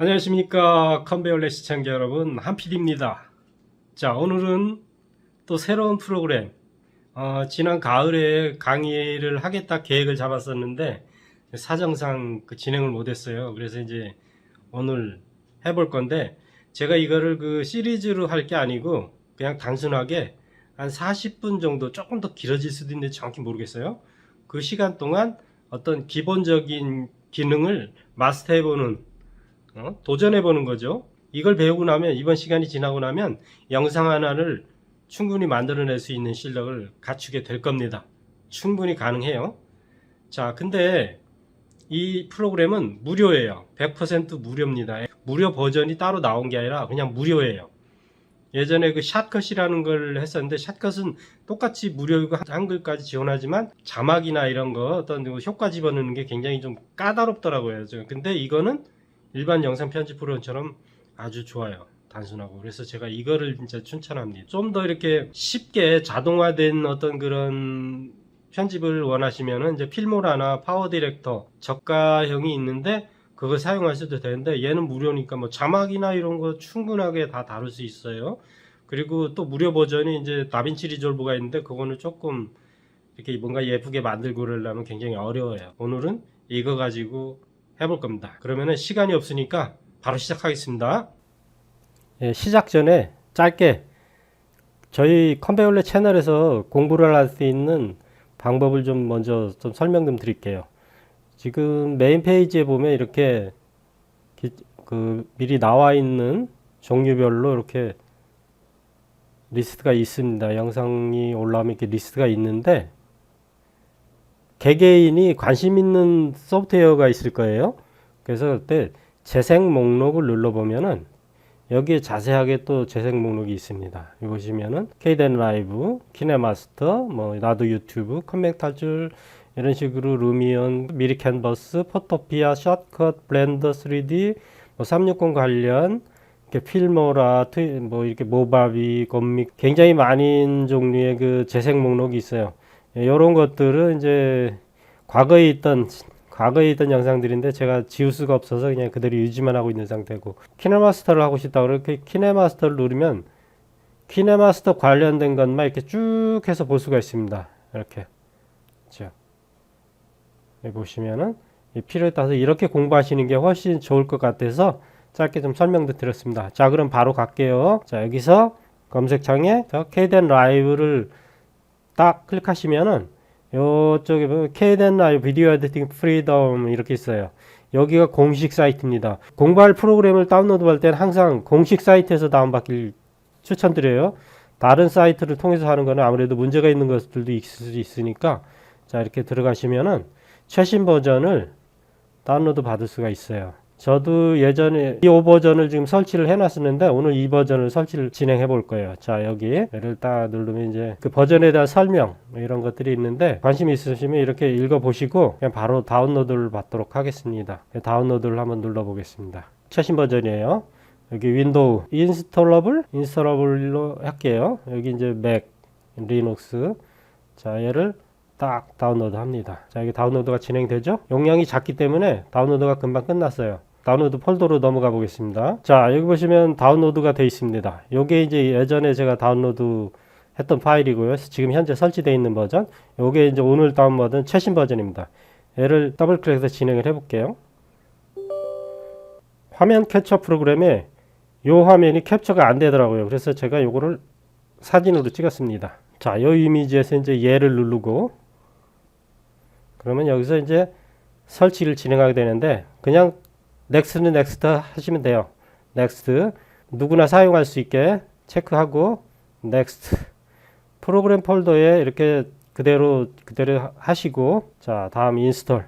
안녕하십니까 컨베이어렛 시청자 여러분, 한PD입니다. 자, 오늘은 또 새로운 프로그램, 지난 가을에 강의를 하겠다 계획을 잡았었는데 사정상 진행을 못했어요. 그래서 이제 오늘 해볼 건데, 제가 이거를 그 시리즈로 할 게 아니고 그냥 단순하게 한 40분 정도, 조금 더 길어질 수도 있는데 정확히 모르겠어요. 그 시간 동안 어떤 기본적인 기능을 마스터해보는, 도전해보는 거죠. 이걸 배우고 나면, 이번 시간이 지나고 나면 영상 하나를 충분히 만들어낼 수 있는 실력을 갖추게 될 겁니다. 충분히 가능해요. 자, 근데 이 프로그램은 무료예요. 100% 무료입니다. 무료 버전이 따로 나온 게 아니라 그냥 무료예요. 예전에 그 샷컷이라는 걸 했었는데, 샷컷은 똑같이 무료이고 한글까지 지원하지만 자막이나 이런 거 어떤 효과 집어넣는 게 굉장히 좀 까다롭더라고요. 근데 이거는 일반 영상 편집 프로그램처럼 아주 좋아요. 단순하고. 그래서 제가 이거를 진짜 추천합니다. 좀 더 이렇게 쉽게 자동화된 어떤 그런 편집을 원하시면은 이제 필모라나 파워 디렉터 저가형이 있는데 그걸 사용하셔도 되는데, 얘는 무료니까 뭐 자막이나 이런 거 충분하게 다 다룰 수 있어요. 그리고 또 무료 버전이 이제 다빈치 리졸브가 있는데, 그거는 조금 이렇게 뭔가 예쁘게 만들고 그러려면 굉장히 어려워요. 오늘은 이거 가지고 해볼 겁니다. 그러면은 시간이 없으니까 바로 시작하겠습니다. 예, 시작 전에 짧게 저희 컨베이어렛 채널에서 공부를 할 수 있는 방법을 좀 먼저 좀 설명 좀 드릴게요. 지금 메인 페이지에 보면 이렇게 미리 나와 있는 종류별로 이렇게 리스트가 있습니다. 영상이 올라오면 이렇게 리스트가 있는데, 개개인이 관심 있는 소프트웨어가 있을 거예요. 그래서 그때 재생 목록을 눌러보면은 여기에 자세하게 또 재생 목록이 있습니다. 여기 보시면은 케이덴 라이브, 키네마스터, 뭐 나도 유튜브, 컴팩 탈출, 이런 식으로 루미온, 미리 캔버스, 포토피아, 샷컷, 블렌더 3D, 뭐 360 관련, 이렇게 필모라, 뭐 이렇게 모바비, 곰믹, 굉장히 많은 종류의 그 재생 목록이 있어요. 이런 것들은 이제 과거에 있던 영상들인데 제가 지울 수가 없어서 그냥 그대로 유지만 하고 있는 상태고, 키네마스터를 하고 싶다 그렇게 키네마스터를 누르면 키네마스터 관련된 것만 이렇게 쭉 해서 볼 수가 있습니다. 이렇게. 자, 여기 보시면은 필요에 따라서 이렇게 공부하시는 게 훨씬 좋을 것 같아서 짧게 좀 설명도 드렸습니다. 자, 그럼 바로 갈게요. 자, 여기서 검색창에 케이덴 라이브를 딱 클릭하시면은 요쪽에 보면 케이덴 라이브 비디오 에디팅 프리덤 이렇게 있어요. 여기가 공식 사이트입니다. 공부할 프로그램을 다운로드 할 때는 항상 공식 사이트에서 다운받길 추천드려요. 다른 사이트를 통해서 하는 거는 아무래도 문제가 있는 것들도 있을 수 있으니까, 자, 이렇게 들어가시면은 최신 버전을 다운로드 받을 수가 있어요. 저도 예전에 이 버전을 지금 설치를 해놨었는데 오늘 이 버전을 설치를 진행해 볼 거예요. 자, 여기 얘를 딱 누르면 이제 그 버전에 대한 설명 이런 것들이 있는데, 관심 있으시면 이렇게 읽어 보시고 그냥 바로 다운로드를 받도록 하겠습니다. 다운로드를 한번 눌러 보겠습니다. 최신 버전이에요. 여기 윈도우 인스톨러블로 할게요. 여기 이제 맥, 리눅스. 자, 얘를 딱 다운로드 합니다. 자, 이게 다운로드가 진행되죠? 용량이 작기 때문에 다운로드가 금방 끝났어요. 다운로드 폴더로 넘어가 보겠습니다. 자, 여기 보시면 다운로드가 되어 있습니다. 요게 이제 예전에 제가 다운로드 했던 파일이고요. 지금 현재 설치되어 있는 버전. 요게 이제 오늘 다운받은 최신 버전입니다. 얘를 더블 클릭해서 진행을 해 볼게요. 화면 캡처 프로그램에 요 화면이 캡처가 안 되더라고요. 그래서 제가 요거를 사진으로 찍었습니다. 자, 요 이미지에서 이제 얘를 누르고, 그러면 여기서 이제 설치를 진행하게 되는데, 그냥 넥스트는 넥스트 하시면 돼요. 넥스트. 누구나 사용할 수 있게 체크하고 넥스트. 프로그램 폴더에 이렇게 그대로 하시고, 자, 다음 인스톨.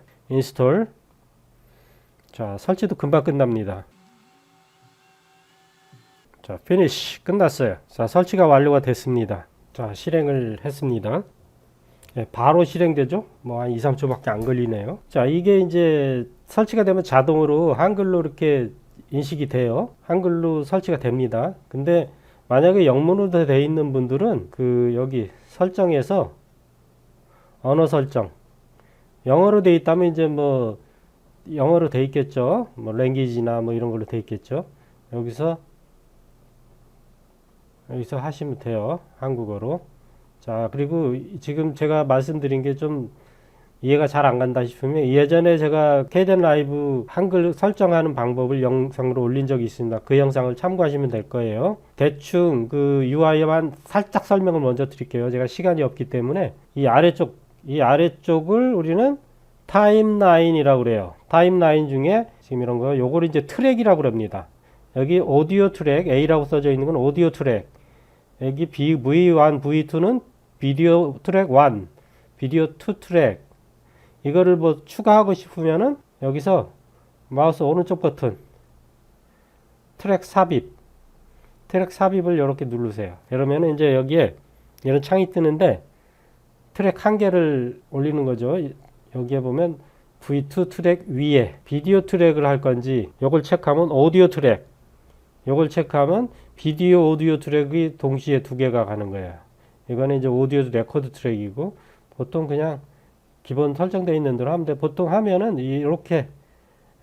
자, 설치도 금방 끝납니다. 자, 피니시. 끝났어요. 자, 설치가 완료가 됐습니다. 자, 실행을 했습니다. 네, 바로 실행되죠? 뭐 한 2, 3초밖에 안 걸리네요. 자, 이게 이제 설치가 되면 자동으로 한글로 이렇게 인식이 돼요. 한글로 설치가 됩니다. 근데 만약에 영문으로 되어 있는 분들은 그 여기 설정에서 언어 설정, 영어로 되어 있다면 이제 뭐 영어로 돼 있겠죠. 뭐 랭귀지나 뭐 이런 걸로 돼 있겠죠. 여기서 하시면 돼요. 한국어로. 자, 그리고 지금 제가 말씀드린 게 좀 이해가 잘 안 간다 싶으면 예전에 제가 KDN 라이브 한글 설정하는 방법을 영상으로 올린 적이 있습니다. 그 영상을 참고하시면 될 거예요. 대충 그 UI만 살짝 설명을 먼저 드릴게요. 제가 시간이 없기 때문에 이 아래쪽을 우리는 타임라인이라고 그래요. 타임라인 중에 지금 이런 거 요걸 이제 트랙이라고 그럽니다. 여기 오디오 트랙 A라고 써져 있는 건 오디오 트랙. 여기 V1, V2는 비디오 트랙 1, 비디오 2 트랙. 이거를 뭐 추가하고 싶으면은 여기서 마우스 오른쪽 버튼 트랙 삽입을 이렇게 누르세요. 그러면은 이제 여기에 이런 창이 뜨는데 트랙 한 개를 올리는 거죠. 여기에 보면 V2 트랙 위에 비디오 트랙을 할 건지 요걸 체크하면 오디오 트랙, 요걸 체크하면 비디오 오디오 트랙이 동시에 두 개가 가는 거예요. 이거는 이제 오디오 레코드 트랙이고 보통 그냥 기본 설정되어 있는 대로 하면 돼. 보통 하면은 이렇게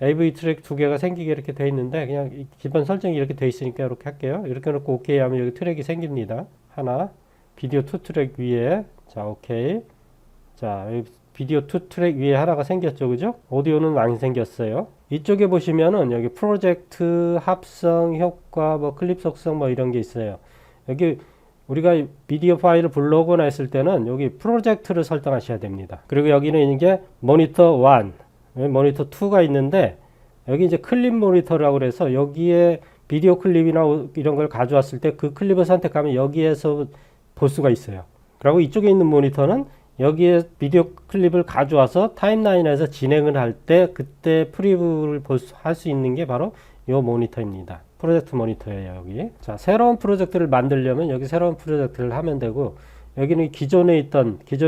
AV 트랙 두 개가 생기게 이렇게 돼 있는데 그냥 기본 설정이 이렇게 돼 있으니까 이렇게 할게요. 이렇게 놓고 오케이 하면 여기 트랙이 생깁니다. 하나 비디오 2 트랙 위에 자 오케이. 자 여기 비디오 2 트랙 위에 하나가 생겼죠, 그죠? 오디오는 안 생겼어요. 이쪽에 보시면은 여기 프로젝트 합성 효과 뭐 클립 속성 뭐 이런 게 있어요. 여기 우리가 비디오 파일을 불러오거나 했을 때는 여기 프로젝트를 설정하셔야 됩니다. 그리고 여기는 이게 모니터 1, 모니터 2가 있는데 여기 이제 클립 모니터라고 그래서 여기에 비디오 클립이나 이런 걸 가져왔을 때 그 클립을 선택하면 여기에서 볼 수가 있어요. 그리고 이쪽에 있는 모니터는 여기에 비디오 클립을 가져와서 타임라인에서 진행을 할 때 그때 프리뷰를 할 수 있는 게 바로 이 모니터입니다. 프로젝트 모니터예요, 여기. 자, 새로운 프로젝트를 만들려면 여기 새로운 프로젝트를 하면 되고, 여기는 기존에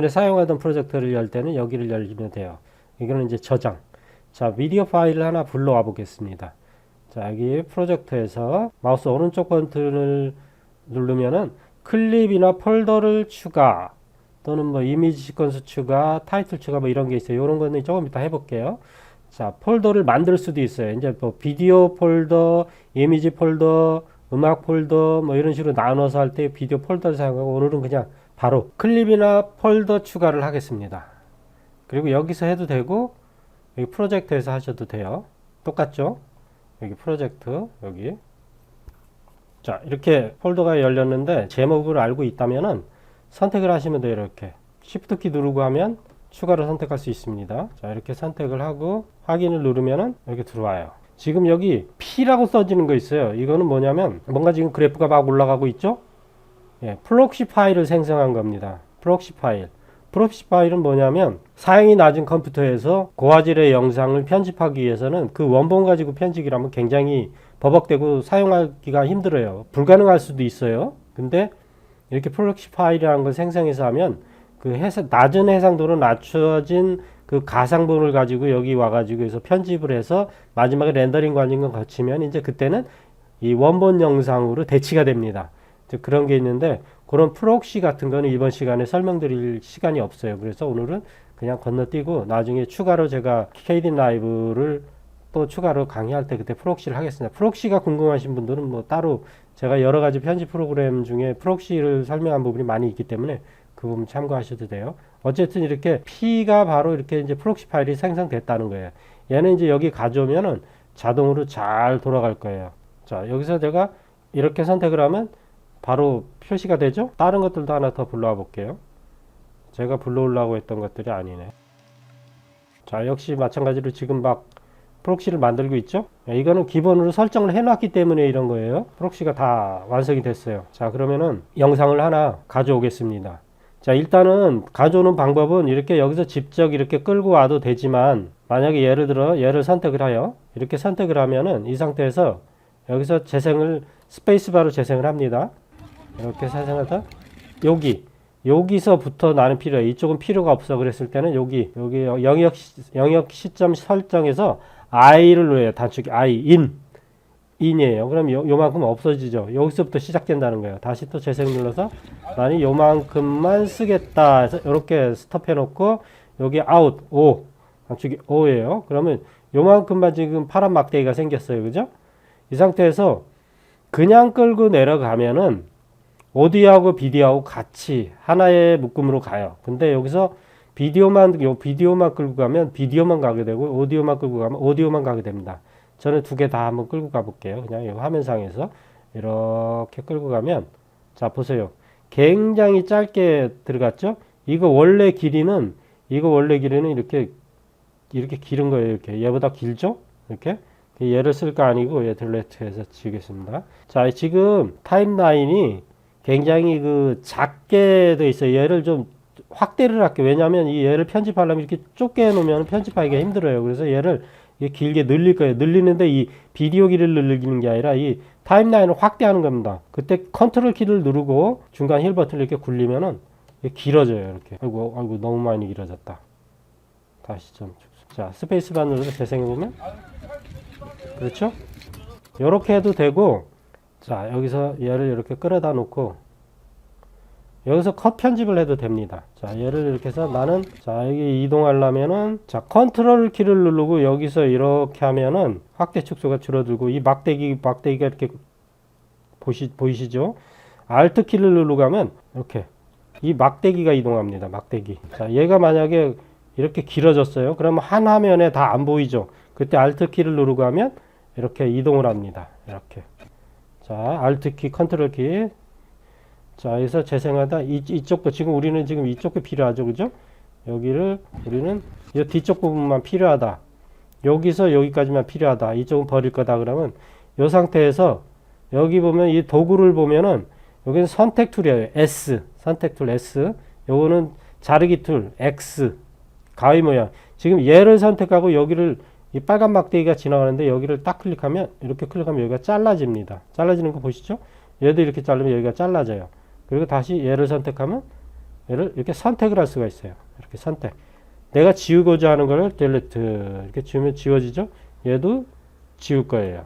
사용하던 프로젝트를 열 때는 여기를 열면 돼요. 이거는 이제 저장. 자, 미디어 파일을 하나 불러와 보겠습니다. 자, 여기 프로젝트에서 마우스 오른쪽 버튼을 누르면은 클립이나 폴더를 추가, 또는 뭐 이미지 시퀀스 추가, 타이틀 추가 뭐 이런 게 있어요. 이런 거는 조금 이따 해볼게요. 자, 폴더를 만들 수도 있어요. 이제 뭐 비디오 폴더, 이미지 폴더, 음악 폴더 뭐 이런 식으로 나눠서 할 때 비디오 폴더를 사용하고 오늘은 그냥 바로 클립이나 폴더 추가를 하겠습니다. 그리고 여기서 해도 되고 여기 프로젝트에서 하셔도 돼요. 똑같죠? 여기 프로젝트 여기. 자, 이렇게 폴더가 열렸는데 제목을 알고 있다면은 선택을 하시면 돼요. 이렇게 Shift 키 누르고 하면 추가로 선택할 수 있습니다. 자, 이렇게 선택을 하고 확인을 누르면은 이렇게 들어와요. 지금 여기 P라고 써지는 거 있어요. 이거는 뭐냐면 뭔가 지금 그래프가 막 올라가고 있죠? 예, 프록시 파일을 생성한 겁니다. 프록시 파일은 뭐냐면 사양이 낮은 컴퓨터에서 고화질의 영상을 편집하기 위해서는 그 원본 가지고 편집을 하면 굉장히 버벅대고 사용하기가 힘들어요. 불가능할 수도 있어요. 근데 이렇게 프록시 파일이라는 걸 생성해서 하면 그 낮은 해상도로 낮춰진 그 가상본을 가지고 여기 와가지고 해서 편집을 해서 마지막에 렌더링 과정을 거치면 이제 그때는 이 원본 영상으로 대치가 됩니다. 그런 게 있는데 그런 프록시 같은 거는 이번 시간에 설명드릴 시간이 없어요. 그래서 오늘은 그냥 건너뛰고 나중에 추가로 제가 KDN 라이브를 또 추가로 강의할 때 그때 프록시를 하겠습니다. 프록시가 궁금하신 분들은 뭐 따로 제가 여러 가지 편집 프로그램 중에 프록시를 설명한 부분이 많이 있기 때문에 그 부분 참고하셔도 돼요. 어쨌든 이렇게 P가 바로 이렇게 이제 프록시 파일이 생성됐다는 거예요. 얘는 이제 여기 가져오면은 자동으로 잘 돌아갈 거예요. 자, 여기서 제가 이렇게 선택을 하면 바로 표시가 되죠? 다른 것들도 하나 더 불러와 볼게요. 제가 불러오려고 했던 것들이 아니네. 자, 역시 마찬가지로 지금 막 프록시를 만들고 있죠? 이거는 기본으로 설정을 해놨기 때문에 이런 거예요. 프록시가 다 완성이 됐어요. 자, 그러면은 영상을 하나 가져오겠습니다. 자, 일단은 가져오는 방법은 이렇게 여기서 직접 이렇게 끌고 와도 되지만 만약에 예를 들어 얘를 선택을 하여 이렇게 선택을 하면은 이 상태에서 여기서 재생을 스페이스바로 재생을 합니다. 이렇게 재생하다 여기서부터 나는 필요해. 이쪽은 필요가 없어. 그랬을 때는 여기 영역 시점 설정에서 I를 눌러요. 단축키 I in이에요. 그럼 요만큼 없어지죠. 여기서부터 시작된다는 거예요. 다시 또 재생 눌러서 나는 요만큼만 쓰겠다 해서 이렇게 스톱해 놓고 여기 out O 단축키 O예요. 그러면 요만큼만 지금 파란 막대기가 생겼어요. 그죠? 이 상태에서 그냥 끌고 내려가면은 오디오하고 비디오하고 같이 하나의 묶음으로 가요. 근데 여기서 비디오만 끌고 가면 비디오만 가게 되고, 오디오만 끌고 가면 오디오만 가게 됩니다. 저는 두 개 다 한번 끌고 가볼게요. 그냥 이 화면상에서 이렇게 끌고 가면, 자, 보세요. 굉장히 짧게 들어갔죠? 이거 원래 길이는 이렇게 길은 거예요. 이렇게. 얘보다 길죠? 이렇게. 얘를 쓸 거 아니고 얘 딜레트해서 지우겠습니다. 자, 지금 타임라인이 굉장히 그 작게 돼 있어요. 얘를 좀 확대를 할게요. 왜냐하면 이 얘를 편집하려면 이렇게 좁게 해놓으면 편집하기가 힘들어요. 그래서 얘를 길게 늘릴 거예요. 늘리는데 이 비디오 길이를 늘리는 게 아니라 이 타임라인을 확대하는 겁니다. 그때 컨트롤 키를 누르고 중간 힐 버튼을 이렇게 굴리면은 길어져요. 이렇게. 아이고 너무 많이 길어졌다. 다시 좀. 자, 스페이스바 눌러서 재생해보면 그렇죠? 이렇게 해도 되고, 자, 여기서 얘를 이렇게 끌어다 놓고 여기서 컷 편집을 해도 됩니다. 자, 얘를 이렇게 해서 나는, 자, 여기 이동하려면은, 자, 컨트롤 키를 누르고 여기서 이렇게 하면은 확대 축소가 줄어들고, 이 막대기가 이렇게 보이시죠? 알트 키를 누르고 가면 이렇게 이 막대기가 이동합니다. 막대기. 자, 얘가 만약에 이렇게 길어졌어요. 그러면 한 화면에 다 안 보이죠? 그때 알트 키를 누르고 하면 이렇게 이동을 합니다. 이렇게. 자, 알트 키, 컨트롤 키. 자, 여기서 재생하다 이쪽도 지금 우리는 지금 이쪽이 필요하죠. 그죠? 우리는 이 뒤쪽 부분만 필요하다. 여기서 여기까지만 필요하다. 이쪽은 버릴 거다. 그러면 이 상태에서 여기 보면 이 도구를 보면은 여기는 선택 툴이에요. S. 선택 툴 S. 요거는 자르기 툴 X. 가위 모양. 지금 얘를 선택하고 여기를 이 빨간 막대기가 지나가는데 여기를 딱 클릭하면 이렇게 클릭하면 여기가 잘라집니다. 잘라지는 거 보시죠? 얘도 이렇게 자르면 여기가 잘라져요. 그리고 다시 얘를 선택하면 얘를 이렇게 선택을 할 수가 있어요. 이렇게 선택. 내가 지우고자 하는 걸 딜리트 이렇게 지우면 지워지죠? 얘도 지울 거예요.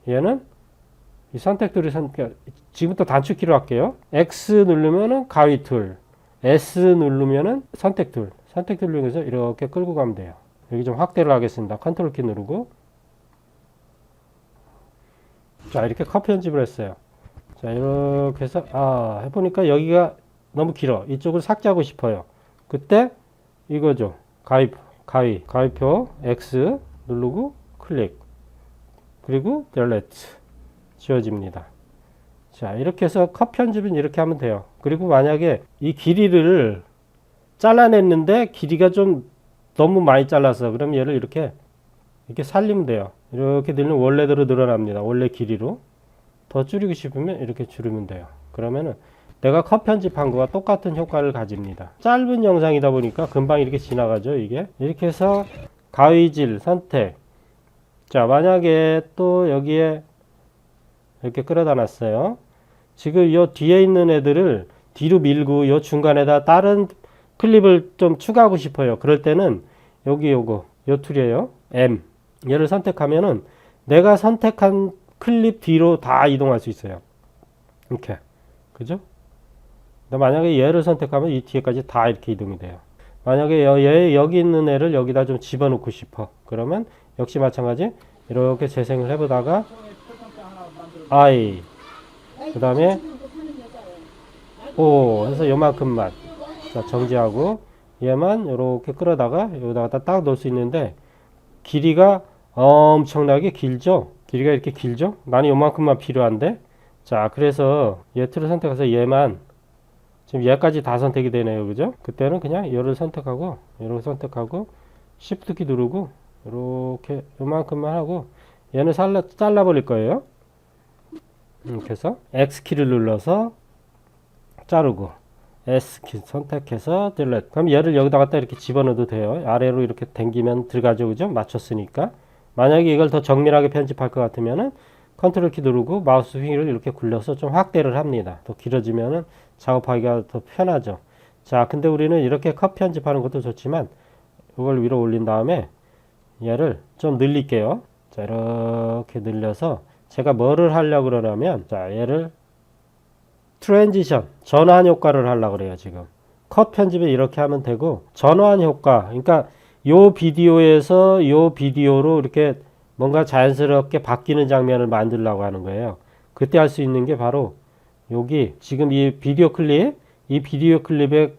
얘는 이 선택들을 지금부터 단축키로 할게요. X 누르면은 가위 툴, S 누르면은 선택 툴. 선택 툴 이용해서 이렇게 끌고 가면 돼요. 여기 좀 확대를 하겠습니다. 컨트롤 키 누르고. 자, 이렇게 컷 편집을 했어요. 자, 이렇게 해서, 해보니까 여기가 너무 길어. 이쪽을 삭제하고 싶어요. 그때 이거죠. 가위표 X 누르고 클릭. 그리고 딜리트. 지워집니다. 자, 이렇게 해서 컷 편집은 이렇게 하면 돼요. 그리고 만약에 이 길이를 잘라냈는데 길이가 좀 너무 많이 잘라서 그럼 얘를 이렇게 살리면 돼요. 이렇게 늘면 원래대로 늘어납니다. 원래 길이로. 더 줄이고 싶으면 이렇게 줄이면 돼요. 그러면은 내가 컷 편집한 거와 똑같은 효과를 가집니다. 짧은 영상이다 보니까 금방 이렇게 지나가죠. 이게 이렇게 해서 가위질 선택. 자, 만약에 또 여기에 이렇게 끌어다 놨어요. 지금 이 뒤에 있는 애들을 뒤로 밀고 이 중간에다 다른 클립을 좀 추가하고 싶어요. 그럴 때는 여기 요 툴이에요. M. 얘를 선택하면은 내가 선택한 클립 뒤로 다 이동할 수 있어요. 이렇게. 그죠? 근데 만약에 얘를 선택하면 이 뒤에까지 다 이렇게 이동이 돼요. 만약에 여기 있는 애를 여기다 좀 집어넣고 싶어. 그러면 역시 마찬가지 이렇게 재생을 해보다가 I 그 다음에 O 해서 요만큼만 자, 정지하고 얘만 이렇게 끌어다가 여기다가 딱 넣을 수 있는데 길이가 엄청나게 길죠? 길이가 이렇게 길죠? 나는 요만큼만 필요한데 자, 그래서 얘 틀을 선택해서 얘만 지금 얘까지 다 선택이 되네요. 그죠? 그때는 그냥 얘를 선택하고 얘를 선택하고 Shift 키 누르고 이렇게 요만큼만 하고 얘는 잘라버릴 거예요. 이렇게 해서 X키를 눌러서 자르고 S키 선택해서 딜렛. 그럼 얘를 여기다 갖다 이렇게 집어넣어도 돼요. 아래로 이렇게 당기면 들어가죠. 그죠? 맞췄으니까. 만약에 이걸 더 정밀하게 편집할 것 같으면은 컨트롤 키 누르고 마우스 휠을 이렇게 굴려서 좀 확대를 합니다. 더 길어지면은 작업하기가 더 편하죠. 자, 근데 우리는 이렇게 컷 편집하는 것도 좋지만 이걸 위로 올린 다음에 얘를 좀 늘릴게요. 자, 이렇게 늘려서 제가 뭐를 하려고 그러냐면 자, 얘를 트랜지션 전환 효과를 하려고 그래요. 지금 컷 편집을 이렇게 하면 되고 전환 효과, 그러니까 요 비디오에서 요 비디오로 이렇게 뭔가 자연스럽게 바뀌는 장면을 만들려고 하는 거예요. 그때 할 수 있는 게 바로 여기 지금 이 비디오 클립의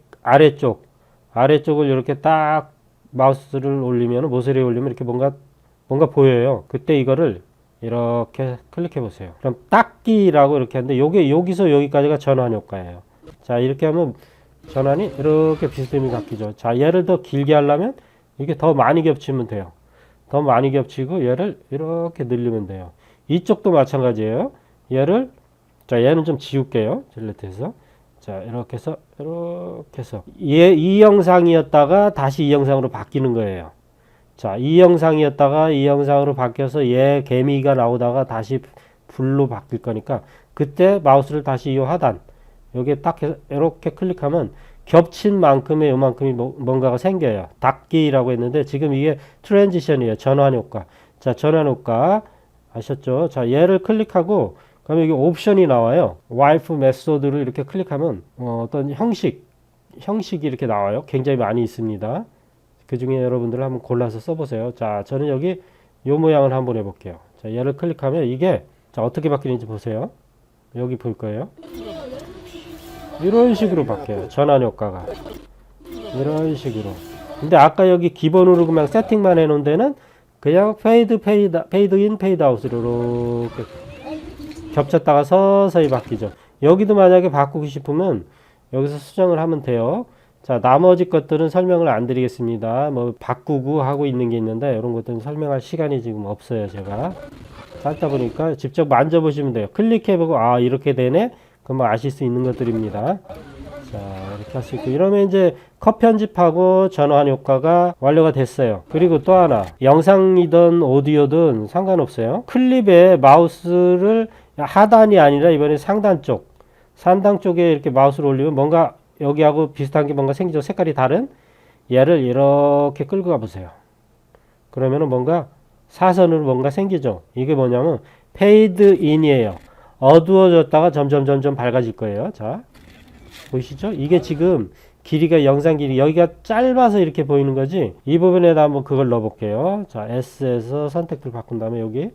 아래쪽을 이렇게 딱 마우스를 올리면, 모서리에 올리면 이렇게 뭔가 보여요. 그때 이거를 이렇게 클릭해 보세요. 그럼 닦기라고 이렇게 하는데 요게 여기서 여기까지가 전환 효과예요. 자, 이렇게 하면 전환이 이렇게 비스듬히 바뀌죠. 자, 얘를 더 길게 하려면 이게 더 많이 겹치면 돼요. 더 많이 겹치고 얘를 이렇게 늘리면 돼요. 이쪽도 마찬가지예요. 얘는 좀 지울게요. 질레트에서. 자, 이렇게 해서 이 영상이었다가 다시 이 영상으로 바뀌는 거예요. 자, 이 영상이었다가 이 영상으로 바뀌어서 얘 개미가 나오다가 다시 불로 바뀔 거니까 그때 마우스를 다시 이 하단 여기에 딱 해서 이렇게 클릭하면 겹친 만큼의 요만큼이 뭔가가 생겨요. 닫기라고 했는데 지금 이게 트랜지션이에요. 전환 효과. 자, 전환 효과 아셨죠? 자, 얘를 클릭하고 그러면 여기 옵션이 나와요. 와이프 메소드를 이렇게 클릭하면 어떤 형식이 이렇게 나와요. 굉장히 많이 있습니다. 그 중에 여러분들 한번 골라서 써보세요. 자, 저는 여기 요 모양을 한번 해볼게요. 자, 얘를 클릭하면 이게 자 어떻게 바뀌는지 보세요. 여기 볼 거예요. 이런 식으로 바뀌어요. 전환 효과가 이런 식으로. 근데 아까 여기 기본으로 그냥 세팅만 해놓은 데는 그냥 페이드 인, 페이드 아웃으로 이렇게 겹쳤다가 서서히 바뀌죠. 여기도 만약에 바꾸고 싶으면 여기서 수정을 하면 돼요. 자, 나머지 것들은 설명을 안 드리겠습니다. 뭐 바꾸고 하고 있는 게 있는데 이런 것들은 설명할 시간이 지금 없어요. 제가 짧다 보니까 직접 만져보시면 돼요. 클릭해보고 아 이렇게 되네. 그럼 아실 수 있는 것들입니다. 자, 이렇게 할 수 있고 이러면 이제 컷 편집하고 전환 효과가 완료가 됐어요. 그리고 또 하나 영상이든 오디오든 상관없어요. 클립에 마우스를 하단이 아니라 이번에 상단 쪽에 이렇게 마우스를 올리면 뭔가 여기하고 비슷한 게 뭔가 생기죠. 색깔이 다른 얘를 이렇게 끌고 가보세요. 그러면은 뭔가 사선으로 뭔가 생기죠. 이게 뭐냐면 페이드 인이에요. 어두워졌다가 점점 밝아질 거예요. 자, 보이시죠? 이게 지금 길이가 영상 길이 여기가 짧아서 이렇게 보이는 거지. 이 부분에다 한번 그걸 넣어 볼게요. 자, S에서 선택을 바꾼 다음에 여기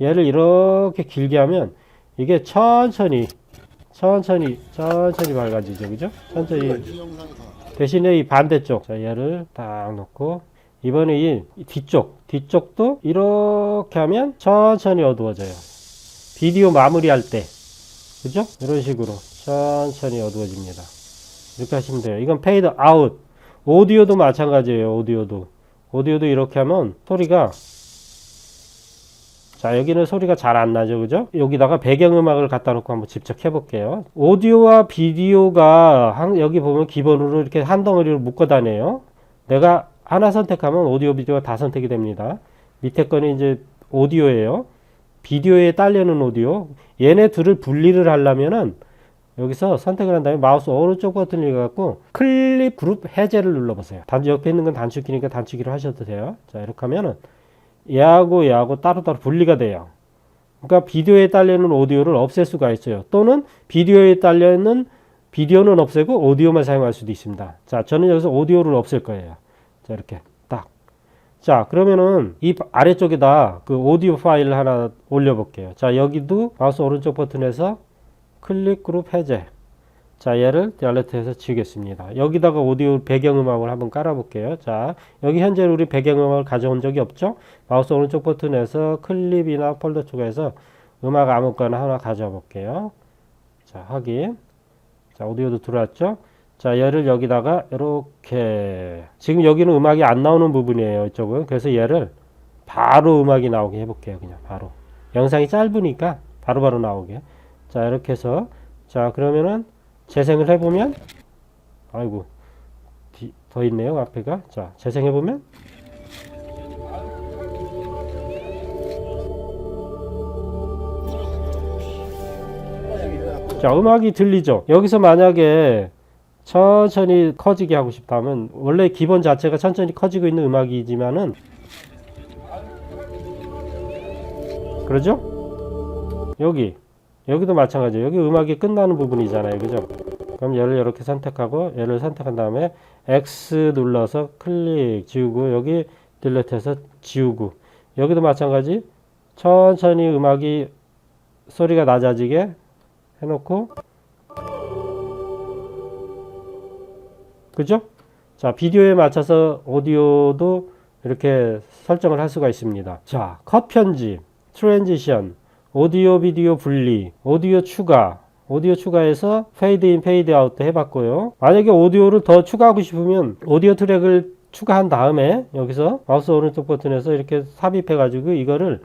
얘를 이렇게 길게 하면 이게 천천히 밝아지죠. 그죠? 천천히. 대신에 이 반대쪽. 자, 얘를 딱 놓고 이번에 이 뒤쪽도 이렇게 하면 천천히 어두워져요. 비디오 마무리할 때. 그죠? 이런 식으로 천천히 어두워집니다. 이렇게 하시면 돼요. 이건 페이드 아웃. 오디오도 마찬가지예요. 오디오도 이렇게 하면 소리가 자, 여기는 소리가 잘 안 나죠. 그죠? 여기다가 배경음악을 갖다 놓고 한번 직접 해볼게요. 오디오와 비디오가 여기 보면 기본으로 이렇게 한 덩어리로 묶어 다녀요. 내가 하나 선택하면 오디오, 비디오가 다 선택이 됩니다. 밑에 거는 이제 오디오예요. 비디오에 딸려는 오디오. 얘네 둘을 분리를 하려면은 여기서 선택을 한 다음에 마우스 오른쪽 버튼을 갖고 클립 그룹 해제를 눌러보세요. 옆에 있는 건 단축키니까 단축키로 하셔도 돼요. 자, 이렇게 하면은 얘하고 따로따로 분리가 돼요. 그러니까 비디오에 딸려있는 오디오를 없앨 수가 있어요. 또는 비디오에 딸려있는 비디오는 없애고 오디오만 사용할 수도 있습니다. 자, 저는 여기서 오디오를 없앨 거예요. 자, 이렇게 딱. 자, 그러면은 이 아래쪽에다 그 오디오 파일을 하나 올려볼게요. 자, 여기도 마우스 오른쪽 버튼에서 클릭 그룹 해제. 자, 얘를 디알레트에서 지우겠습니다. 여기다가 오디오 배경음악을 한번 깔아볼게요. 자, 여기 현재 우리 배경음악을 가져온 적이 없죠? 마우스 오른쪽 버튼에서 클립이나 폴더 쪽에서 음악 아무거나 하나 가져와 볼게요. 자, 확인. 자, 오디오도 들어왔죠? 자, 얘를 여기다가 이렇게 지금 여기는 음악이 안 나오는 부분이에요. 이쪽은. 그래서 얘를 바로 음악이 나오게 해볼게요. 그냥 바로. 영상이 짧으니까 바로바로 나오게. 자, 이렇게 해서 자, 그러면은 재생을 해보면 아이고 더 있네요 앞에가. 자, 재생해보면 자, 음악이 들리죠. 여기서 만약에 천천히 커지게 하고 싶다면 원래 기본 자체가 천천히 커지고 있는 음악이지만은 그러죠? 여기도 마찬가지예요. 여기 음악이 끝나는 부분이잖아요. 그죠? 그럼 얘를 이렇게 선택하고 얘를 선택한 다음에 X 눌러서 클릭 지우고 여기 딜리트해서 지우고 여기도 마찬가지 천천히 음악이 소리가 낮아지게 해놓고 그죠? 자, 비디오에 맞춰서 오디오도 이렇게 설정을 할 수가 있습니다. 자, 컷 편집, 트랜지션, 오디오 비디오 분리, 오디오 추가해서 페이드 인 페이드 아웃도 해봤고요. 만약에 오디오를 더 추가하고 싶으면 오디오 트랙을 추가한 다음에 여기서 마우스 오른쪽 버튼에서 이렇게 삽입해 가지고 이거를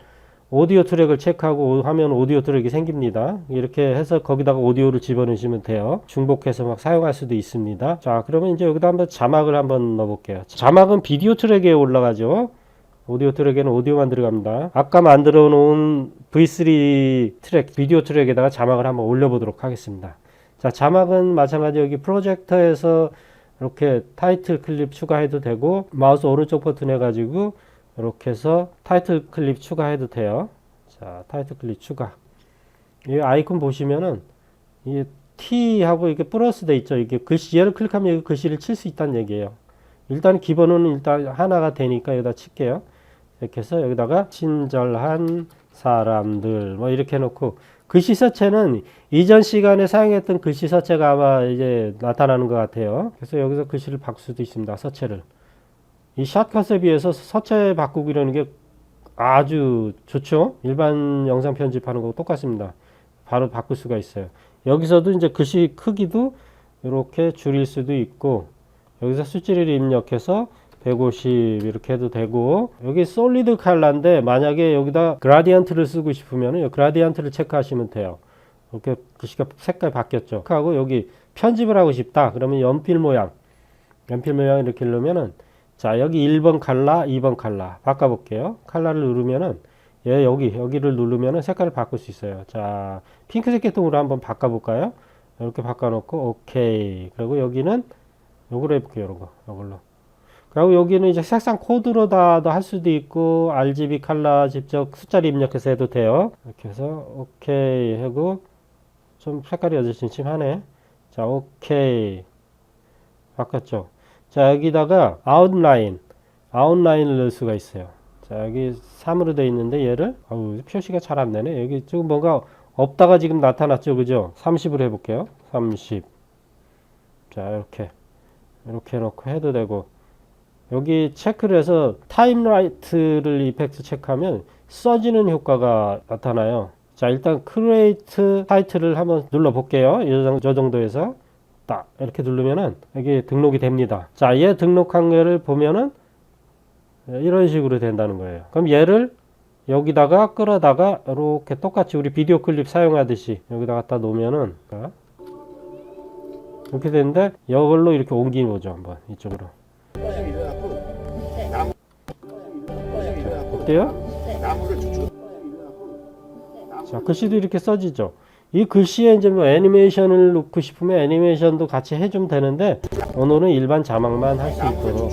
오디오 트랙을 체크하고 하면 오디오 트랙이 생깁니다. 이렇게 해서 거기다가 오디오를 집어넣으시면 돼요. 중복해서 막 사용할 수도 있습니다. 자, 그러면 이제 여기다 한번 자막을 한번 넣어볼게요. 자막은 비디오 트랙에 올라가죠. 오디오 트랙에는 오디오만 들어갑니다. 아까 만들어 놓은 V3 트랙, 비디오 트랙에다가 자막을 한번 올려보도록 하겠습니다. 자, 자막은 마찬가지 여기 프로젝터에서 이렇게 타이틀 클립 추가해도 되고 마우스 오른쪽 버튼 해가지고 이렇게 해서 타이틀 클립 추가해도 돼요. 자, 타이틀 클립 추가. 이 아이콘 보시면은 이 T하고 이게 플러스 돼 있죠. 이게 글씨, 얘를 클릭하면 여기 글씨를 칠 수 있다는 얘기예요. 일단 기본은 일단 하나가 되니까 여기다 칠게요. 이렇게 해서 여기다가 친절한 사람들 뭐 이렇게 해놓고 글씨 서체는 이전 시간에 사용했던 글씨 서체가 아마 이제 나타나는 것 같아요. 그래서 여기서 글씨를 바꿀 수도 있습니다. 서체를. 이 샷컷에 비해서 서체 바꾸고 이러는 게 아주 좋죠. 일반 영상 편집하는 거고 똑같습니다. 바로 바꿀 수가 있어요. 여기서도 이제 글씨 크기도 이렇게 줄일 수도 있고 여기서 수치를 입력해서 150 이렇게 해도 되고 여기 솔리드 컬러인데 만약에 여기다 그라디언트를 쓰고 싶으면 그라디언트를 체크하시면 돼요. 이렇게 글씨가 색깔 바뀌었죠. 하고 여기 편집을 하고 싶다. 그러면 연필 모양 이렇게 누르면은 자, 여기 1번 컬러, 2번 컬러 바꿔볼게요. 컬러를 누르면은 여기를 누르면은 색깔을 바꿀 수 있어요. 자, 핑크색 계통으로 한번 바꿔볼까요? 이렇게 바꿔놓고 오케이. 그리고 여기는 요걸로 해볼게요. 요걸로. 그리고 여기는 이제 색상 코드로 다도 할 수도 있고 RGB 컬러 직접 숫자를 입력해서 해도 돼요. 이렇게 해서 오케이 하고 좀 색깔이 어두침침하네. 자, 오케이 바꿨죠. 자, 여기다가 아웃라인을 넣을 수가 있어요. 자, 여기 3으로 되어 있는데 얘를 표시가 잘 안 되네. 여기 지금 뭔가 없다가 지금 나타났죠. 그죠? 30으로 해볼게요. 30. 자, 이렇게 해놓고 해도 되고 여기 체크를 해서 타임라이트를 이펙트 체크하면 써지는 효과가 나타나요. 자, 일단 크리에이트 타이틀을 한번 눌러 볼게요. 이 정도에서 딱 이렇게 누르면은 여기 등록이 됩니다. 자, 얘 등록한 거를 보면은 이런 식으로 된다는 거예요. 그럼 얘를 여기다가 끌어다가 이렇게 똑같이 우리 비디오 클립 사용하듯이 여기다 갖다 놓으면은 이렇게 되는데 이걸로 이렇게 옮기는 거죠. 한번 이쪽으로. 어때요? 자, 글씨도 이렇게 써지죠. 이 글씨에 이제 뭐 애니메이션을 넣고 싶으면 애니메이션도 같이 해주면 되는데 오늘은 일반 자막만 할 수 있도록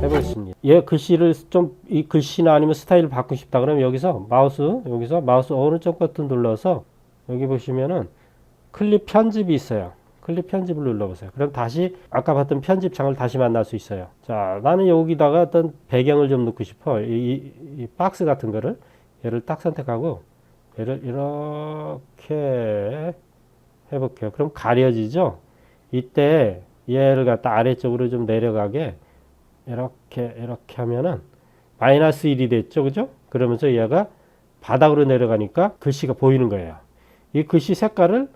해보겠습니다. 얘 글씨를 좀 이 글씨나 아니면 스타일을 바꾸고 싶다 그러면 여기서 마우스 오른쪽 버튼 눌러서 여기 보시면은 클립 편집이 있어요. 클립 편집을 눌러보세요. 그럼 다시 아까 봤던 편집창을 다시 만날 수 있어요. 자, 나는 여기다가 어떤 배경을 좀 넣고 싶어. 이 박스 같은 거를 얘를 딱 선택하고 얘를 이렇게 해볼게요. 그럼 가려지죠? 이때 얘를 갖다 아래쪽으로 좀 내려가게 이렇게 하면은 마이너스 1이 됐죠. 그죠? 그러면서 얘가 바닥으로 내려가니까 글씨가 보이는 거예요. 이 글씨 색깔을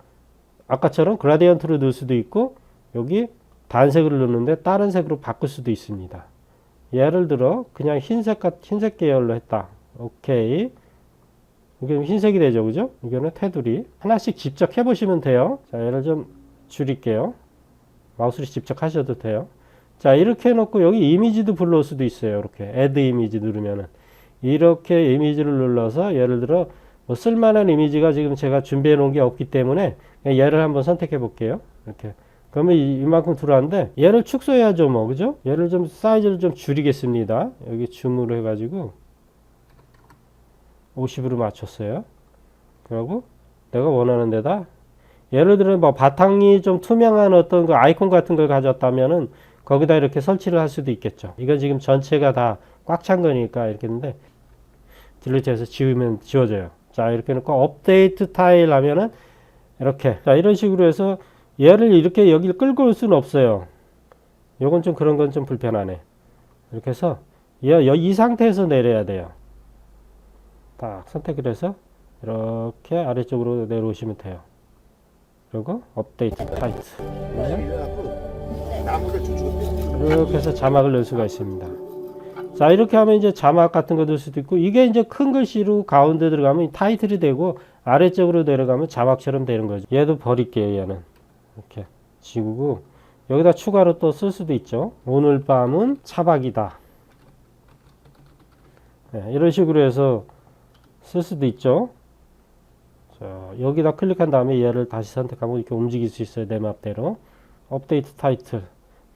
아까처럼 그라디언트로 넣을 수도 있고 여기 단색으로 넣는데 다른 색으로 바꿀 수도 있습니다. 예를 들어 그냥 흰색 계열로 했다. 오케이. 이게 흰색이 되죠. 그죠? 이거는 테두리. 하나씩 직접 해보시면 돼요. 자, 얘를 좀 줄일게요. 마우스로 직접 하셔도 돼요. 자, 이렇게 해놓고 여기 이미지도 불러올 수도 있어요. 이렇게 add 이미지 누르면은 이렇게 이미지를 눌러서 예를 들어 뭐 쓸만한 이미지가 지금 제가 준비해 놓은 게 없기 때문에 얘를 한번 선택해 볼게요. 이렇게. 그러면 이만큼 들어왔는데 얘를 축소해야죠. 뭐. 그죠? 얘를 좀 사이즈를 좀 줄이겠습니다. 여기 줌으로 해가지고 50으로 맞췄어요. 그리고 내가 원하는 데다 예를 들어 뭐 바탕이 좀 투명한 어떤 그 아이콘 같은 걸 가졌다면은 거기다 이렇게 설치를 할 수도 있겠죠. 이건 지금 전체가 다 꽉 찬 거니까 이렇게 했는데 딜리트해서 지우면 지워져요. 자, 이렇게 놓고 업데이트 타일 하면은 이렇게, 자, 이런 식으로 해서 얘를 이렇게 여기를 끌고 올 수는 없어요. 요건 좀 그런 건 좀 불편하네. 이렇게 해서 이 상태에서 내려야 돼요. 딱 선택을 해서 이렇게 아래쪽으로 내려오시면 돼요. 그리고 업데이트 타이트 이렇게 해서 자막을 넣을 수가 있습니다. 자, 이렇게 하면 이제 자막 같은 거 넣을 수도 있고, 이게 이제 큰 글씨로 가운데 들어가면 타이틀이 되고 아래쪽으로 내려가면 자막처럼 되는 거죠. 얘도 버릴게요. 얘는 이렇게 지우고 여기다 추가로 또 쓸 수도 있죠. 오늘 밤은 차박이다. 네, 이런 식으로 해서 쓸 수도 있죠. 자, 여기다 클릭한 다음에 얘를 다시 선택하면 이렇게 움직일 수 있어요. 내 맘대로. 업데이트 타이틀.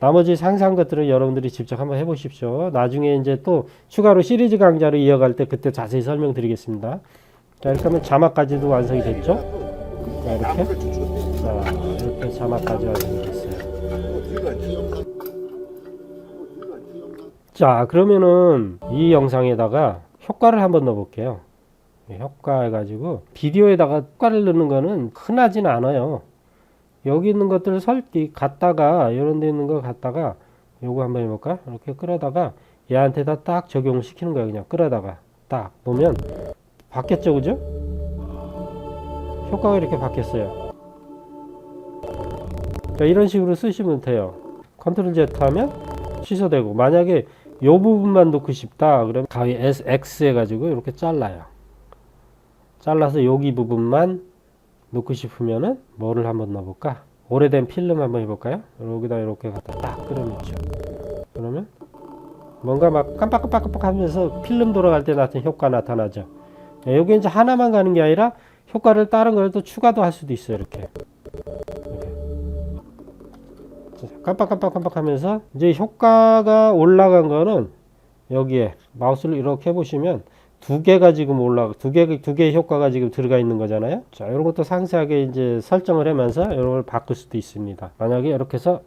나머지 상세한 것들은 여러분들이 직접 한번 해보십시오. 나중에 이제 또 추가로 시리즈 강좌로 이어갈 때 그때 자세히 설명드리겠습니다. 자, 이렇게 하면 자막까지도 완성이 됐죠. 자, 이렇게 자막까지 완성이 됐어요. 자, 그러면은 이 영상에다가 효과를 한번 넣어 볼게요. 효과 해가지고 비디오에다가 효과를 넣는 거는 흔하진 않아요. 여기 있는 것들을 갖다가 이런 데 있는 거 갖다가 요거 한번 해볼까? 이렇게 끌어다가 얘한테다 딱 적용을 시키는 거예요. 그냥 끌어다가 딱 보면 바뀌었죠, 그죠? 효과가 이렇게 바뀌었어요. 자, 이런 식으로 쓰시면 돼요. 컨트롤 Z 하면 취소되고, 만약에 요 부분만 놓고 싶다 그러면 가위 X 해가지고 이렇게 잘라요. 잘라서 여기 부분만 넣고 싶으면은 뭐를 한번 넣어볼까? 오래된 필름 한번 해볼까요? 여기다 이렇게 갖다 딱 끌어놓죠. 그러면 뭔가 막 깜빡깜빡깜빡 하면서 필름 돌아갈 때 같은 효과 나타나죠. 여기 이제 하나만 가는 게 아니라 효과를 다른 걸 또 추가도 할 수도 있어요. 이렇게 깜빡깜빡 하면서 이제 효과가 올라간 거는 여기에 마우스를 이렇게 해보시면 두 개가 지금 두 개의 효과가 지금 들어가 있는 거잖아요. 자, 이런 것도 상세하게 이제 설정을 하면서 이런 걸 바꿀 수도 있습니다. 만약에 이렇게 해서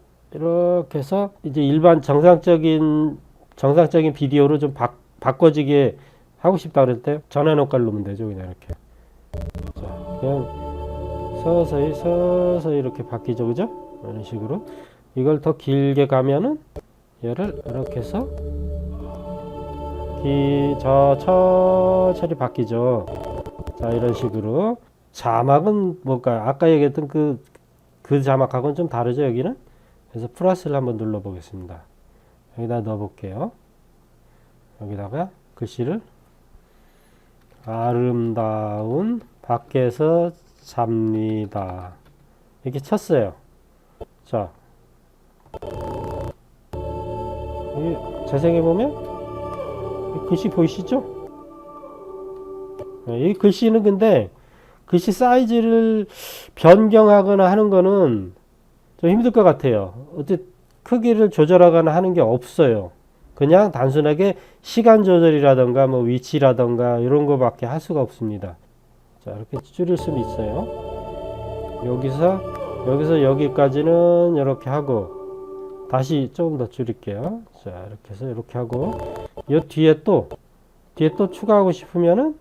이제 일반 정상적인 비디오로 좀 바꿔지게 하고 싶다 그럴 때 전환 효과를 누르면 되죠. 그냥 이렇게. 자, 그냥 서서히 이렇게 바뀌죠. 그죠? 이런 식으로. 이걸 더 길게 가면은 얘를 이렇게 해서 천천히 바뀌죠. 자, 이런 식으로. 자막은 뭘까요? 아까 얘기했던 그 자막하고는 좀 다르죠, 여기는? 그래서 플러스를 한번 눌러 보겠습니다. 여기다 넣어 볼게요. 여기다가 글씨를 아름다운 밖에서 잡니다. 이렇게 쳤어요. 자, 여기 재생해 보면 글씨 보이시죠? 이 글씨는 근데 글씨 사이즈를 변경하거나 하는 거는 좀 힘들 것 같아요. 어쨌든 크기를 조절하거나 하는 게 없어요. 그냥 단순하게 시간 조절이라던가 뭐 위치라던가 이런 거밖에 할 수가 없습니다. 자, 이렇게 줄일 수는 있어요. 여기서 여기까지는 이렇게 하고 다시 조금 더 줄일게요. 자, 이렇게 해서 이렇게 하고 이 뒤에 또 추가하고 싶으면은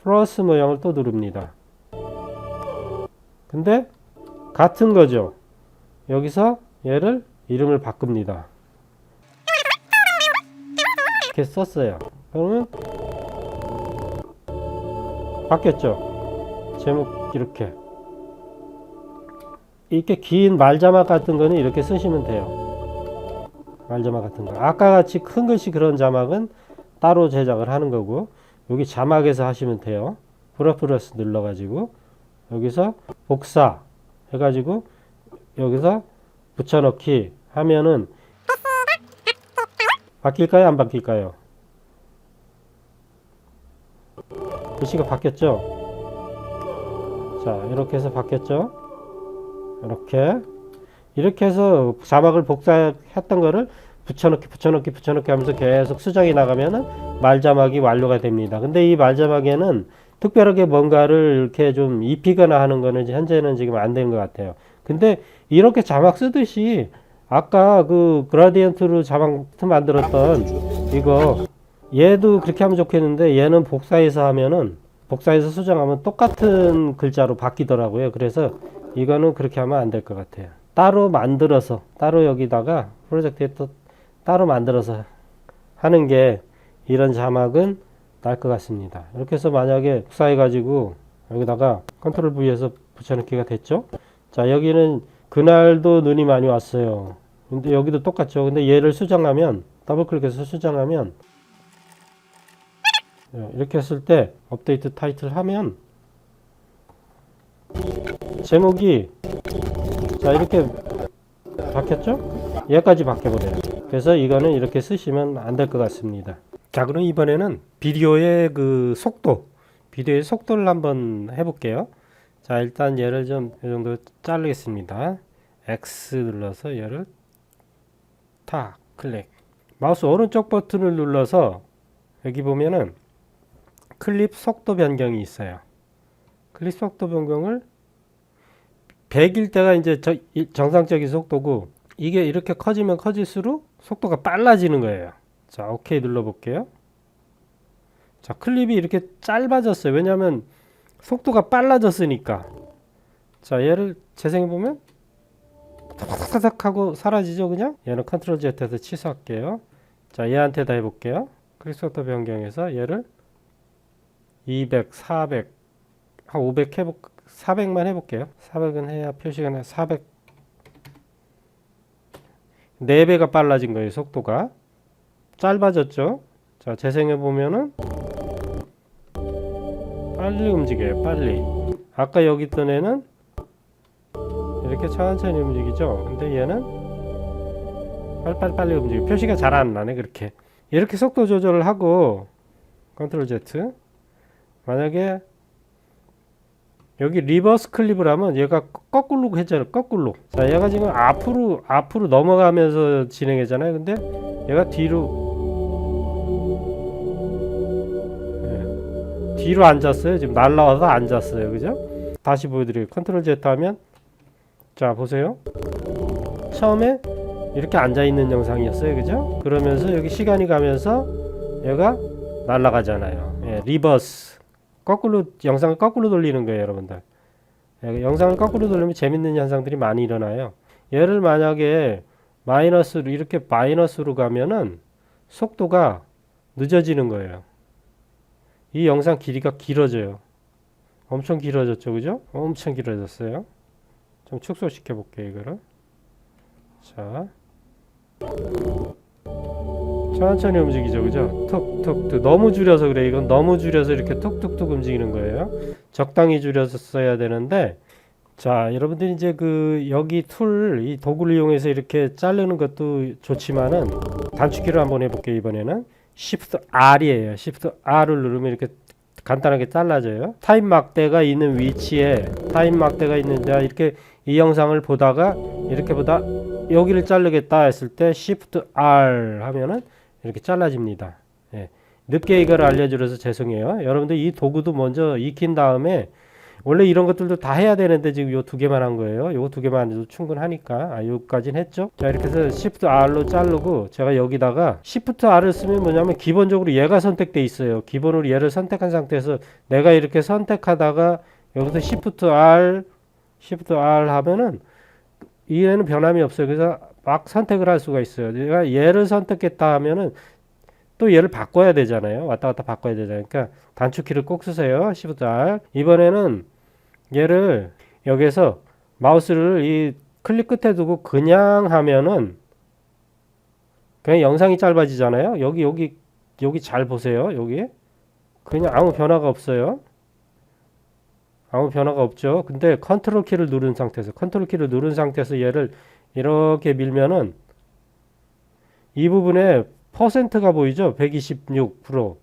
플러스 모양을 또 누릅니다. 근데 같은 거죠. 여기서 얘를 이름을 바꿉니다. 이렇게 썼어요. 그러면 바뀌었죠. 제목 이렇게 긴 말자막 같은 거는 이렇게 쓰시면 돼요. 말자막 같은 거. 아까 같이 큰 글씨 그런 자막은 따로 제작을 하는 거고, 여기 자막에서 하시면 돼요. 플러스 눌러가지고, 여기서 복사 해가지고, 여기서 붙여넣기 하면은, 바뀔까요? 안 바뀔까요? 글씨가 바뀌었죠? 자, 이렇게 해서 바뀌었죠? 이렇게 해서 자막을 복사했던 거를 붙여넣기 하면서 계속 수정이 나가면은 말자막이 완료가 됩니다. 근데 이 말자막에는 특별하게 뭔가를 이렇게 좀 입히거나 하는 거는 현재는 지금 안 되는 것 같아요. 근데 이렇게 자막 쓰듯이 아까 그 그라디언트로 자막 만들었던 이거 얘도 그렇게 하면 좋겠는데 얘는 복사해서 수정하면 똑같은 글자로 바뀌더라고요. 그래서 이거는 그렇게 하면 안 될 것 같아요. 따로 만들어서 따로 여기다가 프로젝트에 또 따로 만들어서 하는 게 이런 자막은 날 것 같습니다. 이렇게 해서 만약에 복사해 가지고 여기다가 컨트롤 V에서 붙여넣기가 됐죠. 자, 여기는 그날도 눈이 많이 왔어요. 근데 여기도 똑같죠. 근데 얘를 수정하면 더블 클릭해서 수정하면 이렇게 했을 때 업데이트 타이틀 하면 제목이 자 이렇게 바뀌었죠? 얘까지 바뀌어버려요. 그래서 이거는 이렇게 쓰시면 안 될 것 같습니다. 자, 그럼 이번에는 비디오의 비디오의 속도를 한번 해볼게요. 자, 일단 얘를 좀 이 정도 자르겠습니다. X 눌러서 얘를 탁 클릭. 마우스 오른쪽 버튼을 눌러서 여기 보면은 클립 속도 변경이 있어요. 클립 속도 변경을 100일 때가 이제 정상적인 속도고 이게 이렇게 커지면 커질수록 속도가 빨라지는 거예요. 자, 오케이 눌러볼게요. 자, 클립이 이렇게 짧아졌어요. 왜냐하면 속도가 빨라졌으니까. 자, 얘를 재생해보면 타닥타닥 하고 사라지죠, 그냥? 얘는 컨트롤 Z에서 취소할게요. 자, 얘한테다 해볼게요. 클립 속도 변경해서 얘를 200, 400, 한 500 400만 해볼게요. 400은 해야 표시가 나 400. 4배가 빨라진 거예요, 속도가. 짧아졌죠? 자, 재생해보면은 빨리 움직여요, 빨리. 아까 여기 있던 애는 이렇게 천천히 움직이죠? 근데 얘는 빨리 움직여요. 표시가 잘 안 나네, 그렇게. 이렇게 속도 조절을 하고, 컨트롤 Z. 만약에 여기 리버스 클립을 하면 얘가 거꾸로 했잖아요. 거꾸로. 자, 얘가 지금 앞으로 넘어가면서 진행했잖아요. 근데 얘가 뒤로 앉았어요. 지금 날라와서 앉았어요. 그죠? 다시 보여드려요. 컨트롤 Z 하면 자, 보세요. 처음에 이렇게 앉아있는 영상이었어요. 그죠? 그러면서 여기 시간이 가면서 얘가 날아가잖아요. 예, 리버스. 영상을 거꾸로 돌리는 거예요, 여러분들. 영상을 거꾸로 돌리면 재밌는 현상들이 많이 일어나요. 얘를 만약에 이렇게 마이너스로 가면은 속도가 늦어지는 거예요. 이 영상 길이가 길어져요. 엄청 길어졌죠, 그죠? 엄청 길어졌어요. 좀 축소시켜 볼게요, 이거를. 자. 천천히 움직이죠, 그죠? 툭툭툭. 너무 줄여서 그래. 이건 너무 줄여서 이렇게 툭툭툭 움직이는 거예요. 적당히 줄여서 써야 되는데, 자, 여러분들이 이제 여기 이 도구를 이용해서 이렇게 자르는 것도 좋지만은, 단축키를 한번 해볼게요, 이번에는. Shift R이에요. Shift R을 누르면 이렇게 간단하게 잘라져요. 타임 막대가 있는 위치에, 이렇게 이 영상을 보다가, 이렇게 보다, 여기를 자르겠다 했을 때, Shift R 하면은, 이렇게 잘라집니다. 예. 늦게 이걸 알려주셔서 죄송해요. 여러분들 이 도구도 먼저 익힌 다음에 원래 이런 것들도 다 해야 되는데 지금 요 두 개만 한 거예요. 요거 두 개만 해도 충분하니까. 요까지는 했죠. 자, 이렇게 해서 Shift R로 자르고 제가 여기다가 Shift R을 쓰면 뭐냐면 기본적으로 얘가 선택돼 있어요. 기본으로 얘를 선택한 상태에서 내가 이렇게 선택하다가 여기서 Shift R 하면은 얘는 변함이 없어요. 그래서 막 선택을 할 수가 있어요. 내가 얘를 선택했다 하면은 또 얘를 바꿔야 되잖아요. 왔다 갔다 바꿔야 되잖아요. 그러니까 단축키를 꼭 쓰세요. Shift R. 이번에는 얘를 여기서 마우스를 이 클릭 끝에 두고 그냥 하면은 그냥 영상이 짧아지잖아요. 여기 잘 보세요. 여기 그냥 아무 변화가 없어요. 아무 변화가 없죠. 근데 컨트롤 키를 누른 상태에서 얘를 이렇게 밀면은 이 부분에 퍼센트가 보이죠? 126%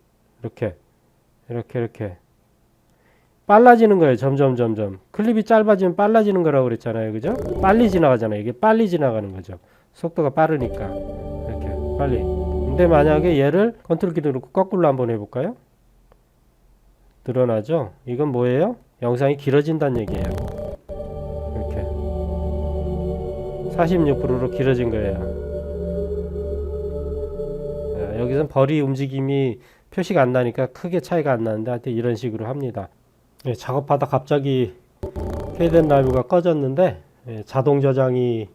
이렇게 빨라지는 거예요. 점점 클립이 짧아지면 빨라지는 거라고 그랬잖아요. 그죠? 빨리 지나가잖아요. 이게 빨리 지나가는 거죠. 속도가 빠르니까 이렇게 빨리. 근데 만약에 얘를 컨트롤 키 누르고 거꾸로 한번 해볼까요? 늘어나죠. 이건 뭐예요? 영상이 길어진다는 얘기예요. 이렇게 46%로 길어진 거예요. 여기선 벌이 움직임이 표시가 안 나니까 크게 차이가 안 나는데 하여튼 이런 식으로 합니다. 작업하다 갑자기 페이드 라이브가 꺼졌는데 자동 저장이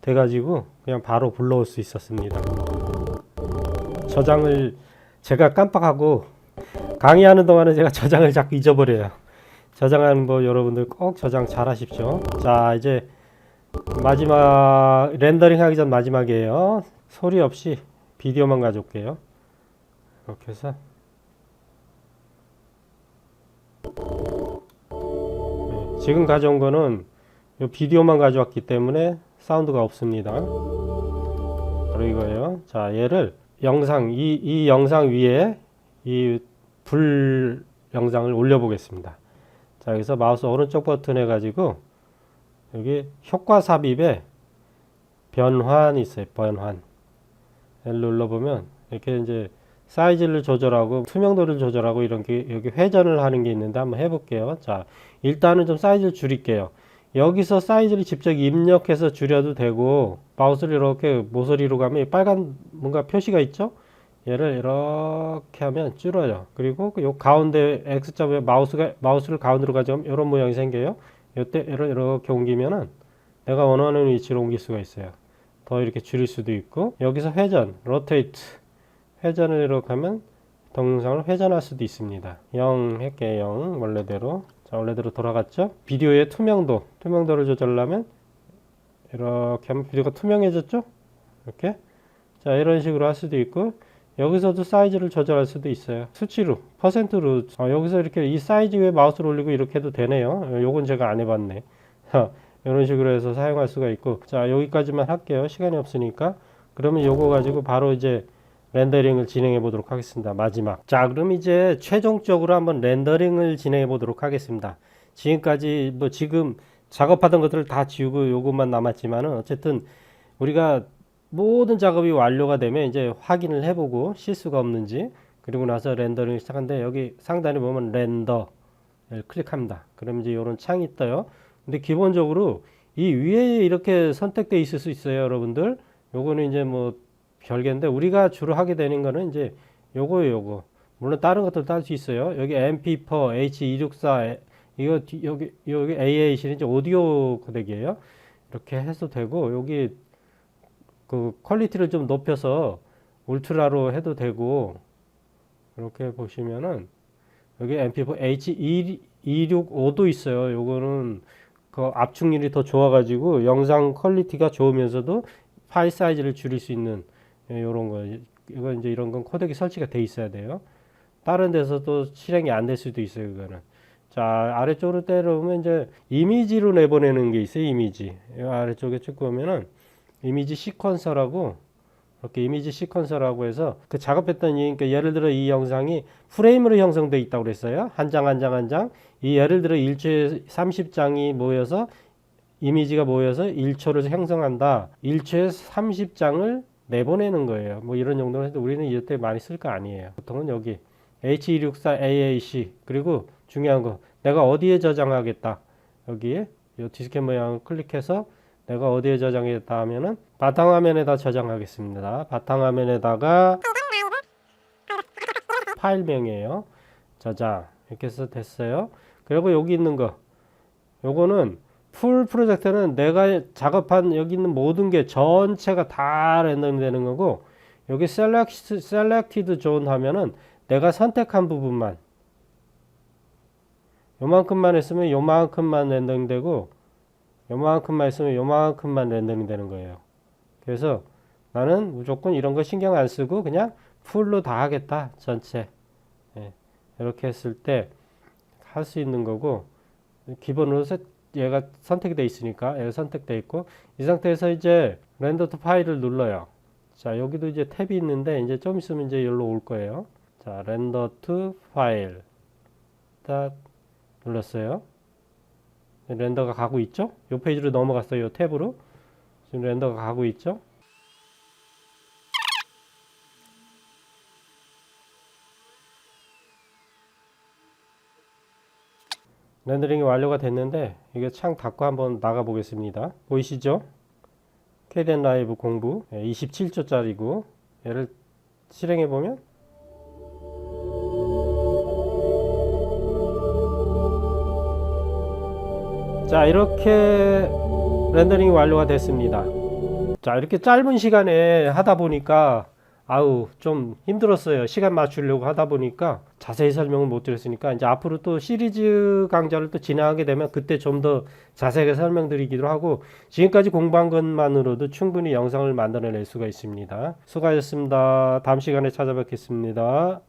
돼가지고 그냥 바로 불러올 수 있었습니다. 저장을 제가 깜빡하고 강의하는 동안에 제가 저장을 자꾸 잊어버려요. 저장하는 거 여러분들 꼭 저장 잘 하십시오. 자, 이제 마지막 렌더링 하기 전 마지막이에요. 소리 없이 비디오만 가져올게요. 이렇게 해서 지금 가져온 거는 이 비디오만 가져왔기 때문에 사운드가 없습니다. 바로 이거예요. 자, 얘를 영상 이 영상 위에 이 불 영상을 올려보겠습니다. 자, 여기서 마우스 오른쪽 버튼 해가지고 여기 효과 삽입에 변환 있어요. 변환. 얘를 눌러보면 이렇게 이제 사이즈를 조절하고 투명도를 조절하고 이런 게 여기 회전을 하는 게 있는데 한번 해볼게요. 자, 일단은 좀 사이즈를 줄일게요. 여기서 사이즈를 직접 입력해서 줄여도 되고 마우스를 이렇게 모서리로 가면 빨간 뭔가 표시가 있죠? 얘를 이렇게 하면 줄어요. 그리고 요 가운데 X점에 마우스를 가운데로 가져가면 이런 모양이 생겨요. 이때 얘를 이렇게 옮기면은 내가 원하는 위치로 옮길 수가 있어요. 더 이렇게 줄일 수도 있고 여기서 회전, 로테이트 회전을 이렇게 하면 동영상을 회전할 수도 있습니다. 0 할게요. 0 원래대로. 자, 원래대로 돌아갔죠? 비디오의 투명도를 조절하면 이렇게 하면 비디오가 투명해졌죠? 이렇게. 자, 이런 식으로 할 수도 있고 여기서도 사이즈를 조절할 수도 있어요. 수치로, 퍼센트로. 여기서 이렇게 이 사이즈 위에 마우스를 올리고 이렇게 해도 되네요. 요건 제가 안 해봤네. 이런 식으로 해서 사용할 수가 있고. 자, 여기까지만 할게요. 시간이 없으니까. 그러면 요거 가지고 바로 이제 렌더링을 진행해 보도록 하겠습니다. 마지막. 자, 그럼 이제 최종적으로 한번 렌더링을 진행해 보도록 하겠습니다. 지금까지 지금 작업하던 것들을 다 지우고 요것만 남았지만은 어쨌든 우리가 모든 작업이 완료가 되면 이제 확인을 해보고 실수가 없는지, 그리고 나서 렌더링을 시작하는데 여기 상단에 보면 렌더를 클릭합니다. 그럼 이제 이런 창이 떠요. 근데 기본적으로 이 위에 이렇게 선택되어 있을 수 있어요, 여러분들. 요거는 이제 뭐 별개인데 우리가 주로 하게 되는 거는 이제 요거. 물론 다른 것들도 할 수 있어요. 여기 MP4, H264 이거 여기 AAC는 이제 오디오 코덱이에요. 이렇게 해도 되고 여기 그 퀄리티를 좀 높여서 울트라로 해도 되고, 이렇게 보시면은 여기 MP4 H265도 있어요. 요거는 그 압축률이 더 좋아가지고 영상 퀄리티가 좋으면서도 파일 사이즈를 줄일 수 있는 요런 거. 이거 이제 이런 건 코덱이 설치가 돼 있어야 돼요. 다른 데서도 실행이 안 될 수도 있어요, 그거는. 자, 아래쪽으로 때려보면 이제 이미지로 내보내는 게 있어요, 이미지. 이 아래쪽에 쭉 보면은 이미지 시퀀서라고, 이렇게 이미지 시퀀서라고 해서 그 작업했던 그러니까 예를 들어 이 영상이 프레임으로 형성되어 있다고 그랬어요. 한 장 한 장 한 장. 이 예를 들어 1초에 30장이 모여서 이미지가 모여서 1초를 형성한다. 1초에 30장을 내보내는 거예요. 뭐 이런 정도로 해도 우리는 이때 많이 쓸 거 아니에요. 보통은 여기 H264 AAC, 그리고 중요한 거 내가 어디에 저장하겠다. 여기에 이 디스켓 모양을 클릭해서 내가 어디에 저장했다 하면은 바탕화면에다 저장하겠습니다. 바탕화면에다가 파일명이에요. 저장. 이렇게 해서 됐어요. 그리고 여기 있는 거, 요거는 풀 프로젝트는 내가 작업한 여기 있는 모든 게 전체가 다 렌더링 되는 거고, 여기 셀렉티드 존 하면은 내가 선택한 부분만, 요만큼만 했으면 요만큼만 렌더링 되고, 요만큼만 했으면 요만큼만 렌더링 되는 거예요. 그래서 나는 무조건 이런 거 신경 안 쓰고 그냥 풀로 다 하겠다, 전체. 이렇게 했을 때 할 수 있는 거고, 기본으로 얘가 선택이 돼 있으니까 얘가 선택돼 있고, 이 상태에서 이제 렌더 투 파일을 눌러요. 자, 여기도 이제 탭이 있는데 이제 좀 있으면 이제 여기로 올 거예요. 자, 렌더 투 파일 딱 눌렀어요. 렌더가 가고 있죠? 이 페이지로 넘어갔어요. 이 탭으로. 지금 렌더가 가고 있죠? 렌더링이 완료가 됐는데 이게 창 닫고 한번 나가 보겠습니다. 보이시죠? KDN 라이브 공부 27초짜리고 얘를 실행해 보면 자 이렇게 렌더링이 완료가 됐습니다. 자 이렇게 짧은 시간에 하다 보니까 아우 좀 힘들었어요. 시간 맞추려고 하다 보니까 자세히 설명을 못 드렸으니까 이제 앞으로 또 시리즈 강좌를 또 진행하게 되면 그때 좀 더 자세하게 설명드리기도 하고 지금까지 공부한 것만으로도 충분히 영상을 만들어낼 수가 있습니다. 수고하셨습니다. 다음 시간에 찾아뵙겠습니다.